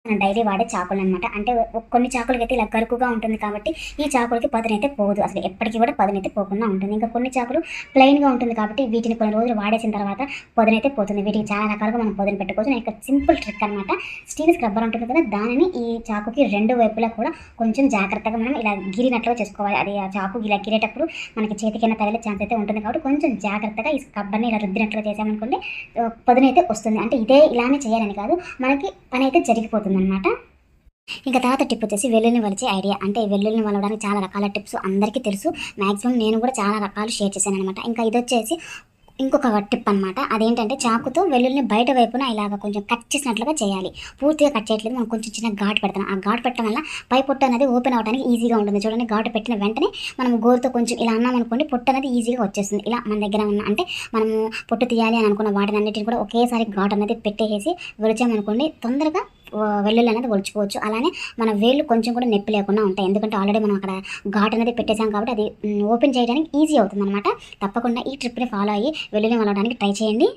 మనం డైలీ వాడే చాకులు అనమాట. అంటే కొన్ని చాకులకైతే ఇలా గరుకుగా ఉంటుంది కాబట్టి ఈ చాకులకి పదునైతే పోదు. అసలు ఎప్పటికి కూడా పదునైతే పోకుండా ఉంటుంది. ఇంకా కొన్ని చాకులు ప్లెయిన్‌గా ఉంటుంది కాబట్టి వీటిని కొన్ని రోజులు వాడేసిన తర్వాత పదునైతే పోతుంది. వీటికి చాలా రకాలుగా మనం పదును పెట్టుకోవచ్చు. నేను ఇక్కడ సింపుల్ ట్రిక్ అనమాట. స్టీల్ స్క్రబ్బర్ ఉంటుంది కదా! దానిని ఈ చాకుకి 2 వైపులా కూడా కొంచెం జాగ్రత్తగా మనం ఇలా గిరినట్లుగా చేసుకోవాలి. అది ఆ చాకు ఇలా గిరేటప్పుడు మనకి చేతికైనా తగిలే ఛాన్స్ అయితే ఉంటుంది కాబట్టి కొంచెం జాగ్రత్తగా ఈ స్క్రబ్బర్‌ని ఇలా రుద్దినట్లుగా చేసామనుకోండి పదునైతే వస్తుంది. అంటే ఇలానే చేయాలని కాదు. మనకి పనైతే జరిగిపోతుందనమాట. ఇంకా తర్వాత టిప్ వచ్చేసి వెల్లుల్లిని వలిచే ఐడియా. అంటే వెల్లుల్లిని వలవడానికి చాలా రకాల టిప్స్ అందరికీ తెలుసు. మాక్సిమం నేను కూడా చాలా రకాలు షేర్ చేశాననమాట. ఇంకా ఇదొచ్చేసి ఇంకొక టిప్ అనమాట. అదేంటంటే చాకుతో వెల్లుల్లిని బయట వైపున ఇలాగ కొంచెం కట్ చేసినట్లుగా చేయాలి. పూర్తిగా కట్ చేయట్లేదు. మనం కొంచెం చిన్న ఘాటు పెడతాం. ఆ ఘాటు పెట్టడం వల్ల పై పొట్టు అనేది ఓపెన్ అవ్వడానికి ఈజీగా ఉంటుంది. చూడండి, ఘాటు పెట్టిన వెంటనే మనం గోరుతో కొంచెం ఇలా అన్నామనుకోండి పొట్టు అనేది ఈజీగా వచ్చేస్తుంది. ఇలా మన దగ్గర ఉన్న అంటే మనము పొట్టు తీయాలి అని అనుకున్న వాటిని అన్నిటిని కూడా ఒకేసారి ఘాటు అనేది పెట్టేసి ఒలిచామనుకోండి తొందరగా వెల్లుల్లి అనేది ఒలుచుకోవచ్చు. అలానే మన వేళ్ళు కొంచెం కూడా నొప్పి లేకుండా ఉంటాయి. ఎందుకంటే ఆల్రెడీ మనం అక్కడ ఘాటు అనేది పెట్టేసాం కాబట్టి అది ఓపెన్ చేయడానికి ఈజీ అవుతుందనమాట. తప్పకుండా ఈ ట్రిప్ని ఫాలో అయ్యి వెల్లుల్లి వలవడానికి ట్రై చేయండి.